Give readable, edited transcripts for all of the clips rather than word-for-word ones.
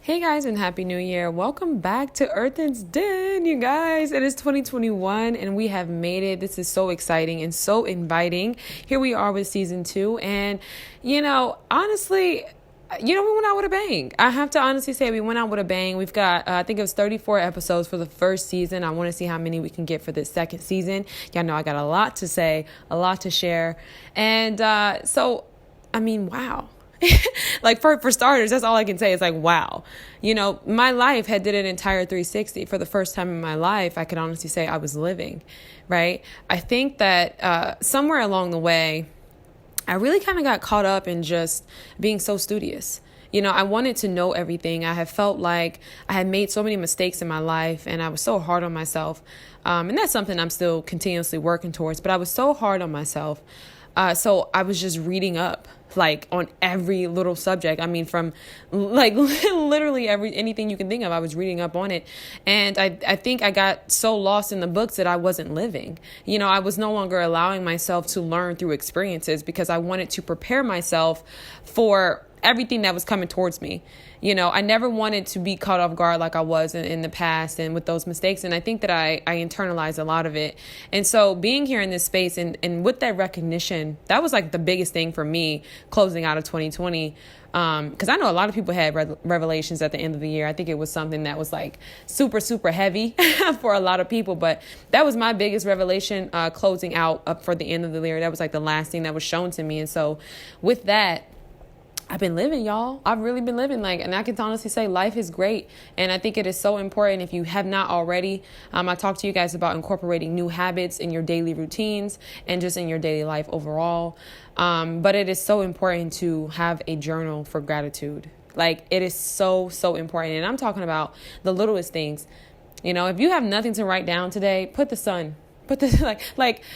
Hey guys, and Happy New Year. Welcome back to Earthen's Den, you guys. It is 2021 and we have made it. This is so exciting and so inviting. Here we are with season 2. And, honestly, we went out with a bang. I have to honestly say we went out with a bang. We've got, I think it was 34 episodes for the first season. I want to see how many we can get for this second season. Y'all know I got a lot to say, a lot to share. And wow. Like for starters, that's all I can say is like, wow, my life had did an entire 360 for the first time in my life. I could honestly say I was living, right? I think that somewhere along the way, I really kind of got caught up in just being so studious. I wanted to know everything. I have felt like I had made so many mistakes in my life and I was so hard on myself. And that's something I'm still continuously working towards, but I was so hard on myself. So I was just reading up like on every little subject. I mean, from like literally anything you can think of, I was reading up on it. And I think I got so lost in the books that I wasn't living. I was no longer allowing myself to learn through experiences because I wanted to prepare myself for everything that was coming towards me. I never wanted to be caught off guard like I was in the past and with those mistakes. And I think that I internalized a lot of it. And so being here in this space and with that recognition, that was like the biggest thing for me closing out of 2020. Because I know a lot of people had revelations at the end of the year. I think it was something that was like super, super heavy for a lot of people. But that was my biggest revelation closing out up for the end of the year. That was like the last thing that was shown to me. And so with that, I've been living, y'all. I've really been living and I can honestly say life is great. And I think it is so important if you have not already. I talked to you guys about incorporating new habits in your daily routines and just in your daily life overall. But it is so important to have a journal for gratitude. It is so, so important. And I'm talking about the littlest things. If you have nothing to write down today, put the sun. Put the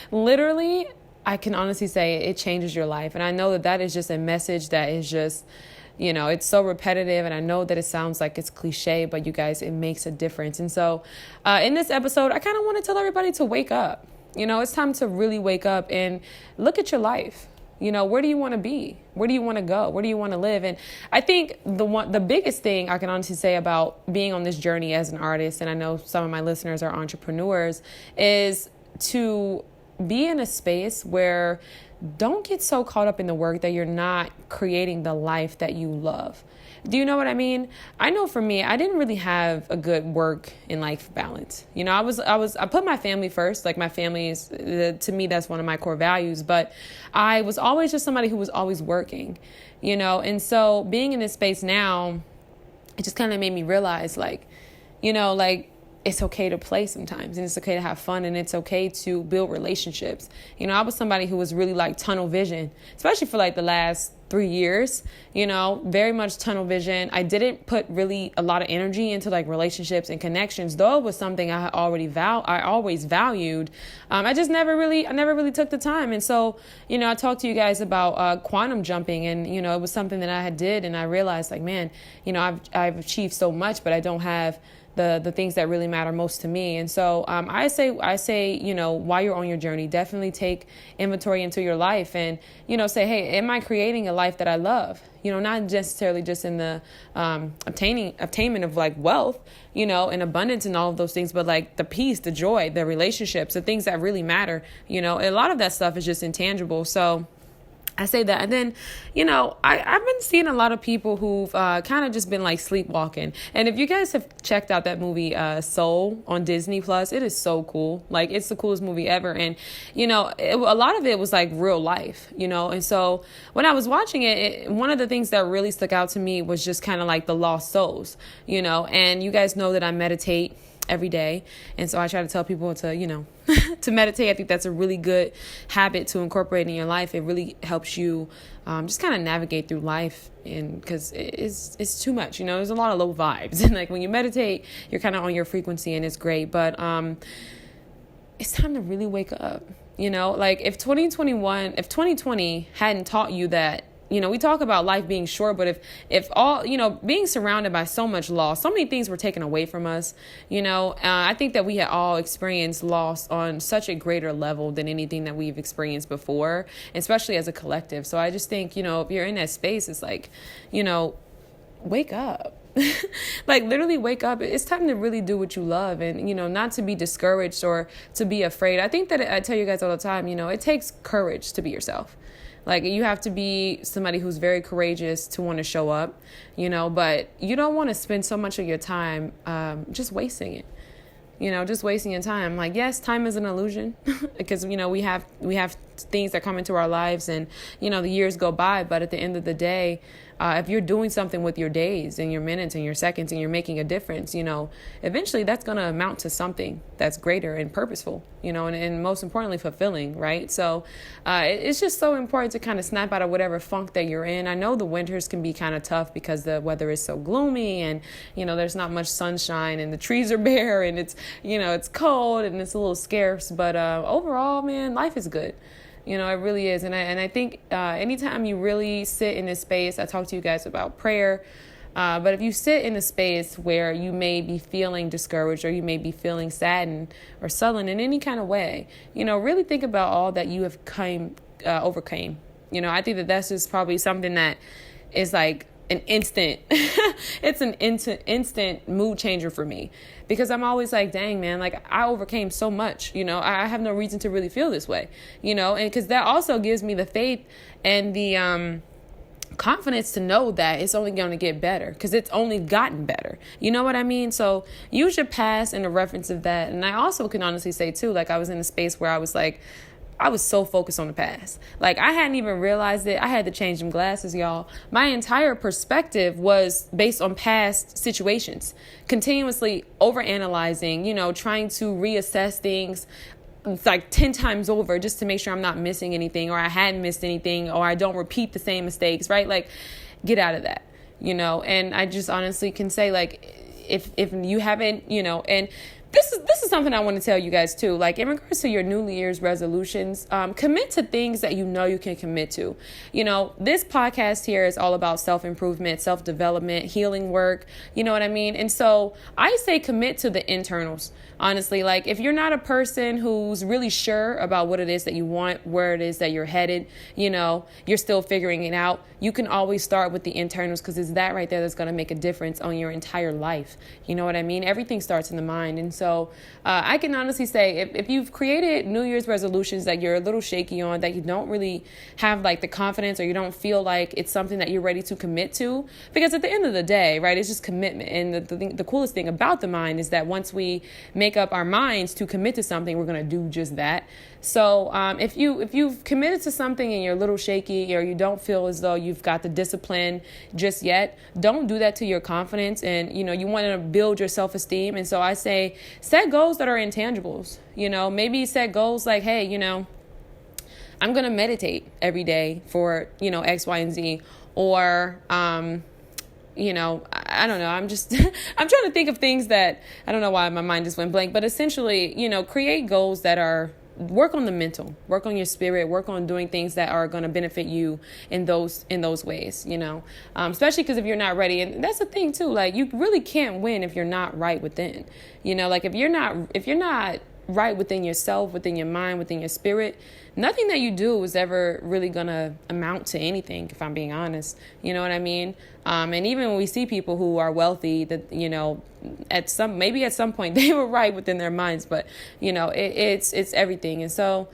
literally. I can honestly say it changes your life. And I know that is just a message that is just, it's so repetitive. And I know that it sounds like it's cliche, but you guys, it makes a difference. And so in this episode, I kind of want to tell everybody to wake up. It's time to really wake up and look at your life. Where do you want to be? Where do you want to go? Where do you want to live? And I think the biggest thing I can honestly say about being on this journey as an artist, and I know some of my listeners are entrepreneurs, is to be in a space where don't get so caught up in the work that you're not creating the life that you love. Do you know what I mean? I know for me, I didn't really have a good work and life balance. I put my family first. Like my family is, to me, that's one of my core values. But I was always just somebody who was always working, And so being in this space now, it just kind of made me realize it's okay to play sometimes and it's okay to have fun and it's okay to build relationships. I was somebody who was really tunnel vision, especially for the last 3 years, very much tunnel vision. I didn't put really a lot of energy into relationships and connections, though it was something I always valued. I never really took the time. And so, I talked to you guys about quantum jumping and, it was something that I had did. And I realized I've achieved so much, but I don't have the things that really matter most to me. And so I say, while you're on your journey, definitely take inventory into your life and, say, hey, am I creating a life that I love? Not necessarily just in the attainment of wealth, and abundance and all of those things, but the peace, the joy, the relationships, the things that really matter. A lot of that stuff is just intangible. So I say that. And then, I've been seeing a lot of people who've kind of just been sleepwalking. And if you guys have checked out that movie Soul on Disney Plus, it is so cool. It's the coolest movie ever. And, a lot of it was real life, And so when I was watching it, one of the things that really stuck out to me was just kind of the lost souls, And you guys know that I meditate every day. And so I try to tell people to, to meditate. I think that's a really good habit to incorporate in your life. It really helps you just kind of navigate through life, and because it's too much, there's a lot of low vibes. And when you meditate, you're kind of on your frequency and it's great. But it's time to really wake up, if 2020 hadn't taught you that, we talk about life being short, but if all, being surrounded by so much loss, so many things were taken away from us, I think that we had all experienced loss on such a greater level than anything that we've experienced before, especially as a collective. So I just think, if you're in that space, it's wake up. Like, literally wake up. It's time to really do what you love, and, not to be discouraged or to be afraid. I think that I tell you guys all the time, it takes courage to be yourself. Like, you have to be somebody who's very courageous to want to show up, but you don't want to spend so much of your time just wasting it. Just wasting your time. Like, yes, time is an illusion because, we have things that come into our lives and, the years go by. But at the end of the day, if you're doing something with your days and your minutes and your seconds and you're making a difference, eventually that's going to amount to something that's greater and purposeful, and most importantly, fulfilling, right? So it's just so important to kind of snap out of whatever funk that you're in. I know the winters can be kind of tough because the weather is so gloomy and, there's not much sunshine and the trees are bare and it's, it's cold and it's a little scarce. But overall, man, life is good. It really is. And I think anytime you really sit in this space, I talk to you guys about prayer. But if you sit in a space where you may be feeling discouraged or you may be feeling saddened or sullen in any kind of way, really think about all that you have overcame. I think that that's just probably something that is like an instant, it's an instant mood changer for me, because I'm always like, dang, man, like I overcame so much, I have no reason to really feel this way, and because that also gives me the faith and the confidence to know that it's only going to get better, because it's only gotten better. You know what I mean? So use your past in a reference of that. And I also can honestly say too, like I was in a space where I was so focused on the past. Like, I hadn't even realized it. I had to change them glasses, y'all. My entire perspective was based on past situations, continuously overanalyzing, trying to reassess things. It's like 10 times over just to make sure I'm not missing anything, or I hadn't missed anything, or I don't repeat the same mistakes, right? Like, get out of that, and I just honestly can say, like, if you haven't, and this is something I want to tell you guys too. Like, in regards to your New Year's resolutions, commit to things that you can commit to. This podcast here is all about self-improvement, self-development, healing work. You know what I mean? And so I say commit to the internals. Honestly, like, if you're not a person who's really sure about what it is that you want, where it is that you're headed, you're still figuring it out, you can always start with the internals, because it's that right there that's going to make a difference on your entire life. You know what I mean? Everything starts in the mind. And so I can honestly say, if you've created New Year's resolutions that you're a little shaky on, that you don't really have like the confidence, or you don't feel like it's something that you're ready to commit to, because at the end of the day, right, it's just commitment. And the coolest thing about the mind is that once we make up our minds to commit to something, we're going to do just that. So if you've committed to something and you're a little shaky, or you don't feel as though you've got the discipline just yet, don't do that to your confidence. And you want to build your self-esteem. And so I say, set goals that are intangibles. Maybe set goals like, hey, I'm going to meditate every day for X, Y, and Z. Or I don't know. I'm just, I'm trying to think of things that, I don't know why my mind just went blank, but essentially, create goals that are, work on the mental, work on your spirit, work on doing things that are going to benefit you in those ways, especially because if you're not ready, and that's the thing too, like, you really can't win if you're not right within, like if you're not right within yourself, within your mind, within your spirit, nothing that you do is ever really gonna amount to anything, if I'm being honest. You know what I mean? And even when we see people who are wealthy, that at some point they were right within their minds, but it's everything. And so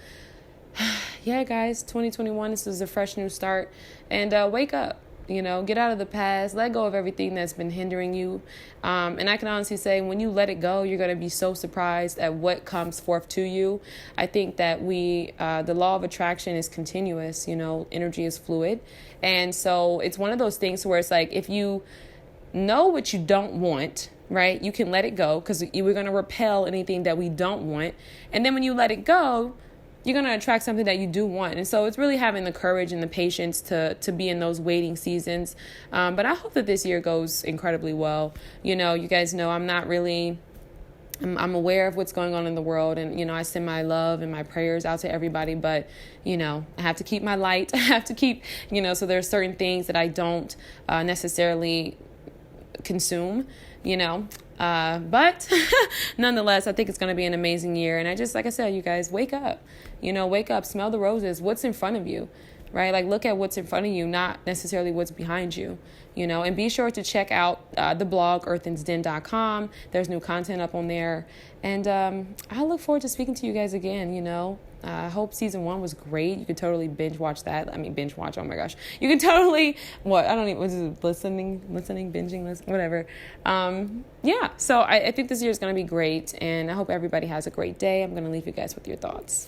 yeah, guys, 2021, this is a fresh new start, and wake up. Get out of the past, let go of everything that's been hindering you. And I can honestly say, when you let it go, you're going to be so surprised at what comes forth to you. I think that the law of attraction is continuous, energy is fluid. And so it's one of those things where it's like, if you know what you don't want, right, you can let it go, because we're going to repel anything that we don't want. And then when you let it go, you're going to attract something that you do want. And so it's really having the courage and the patience to be in those waiting seasons. But I hope that this year goes incredibly well. You guys know I'm aware of what's going on in the world. And, I send my love and my prayers out to everybody. But, I have to keep my light. I have to keep, so there's certain things that I don't necessarily consume, but nonetheless, I think it's going to be an amazing year. And like I said, you guys, wake up, smell the roses. What's in front of you, right? Like, look at what's in front of you, not necessarily what's behind you, you know. And be sure to check out the blog, earthinsden.com. There's new content up on there. And I look forward to speaking to you guys again, you know. I hope season 1 was great. You could totally binge watch that. I mean, binge watch. Oh my gosh, you can totally what is it, listening, binging, whatever. Yeah. So I think this year is going to be great, and I hope everybody has a great day. I'm going to leave you guys with your thoughts.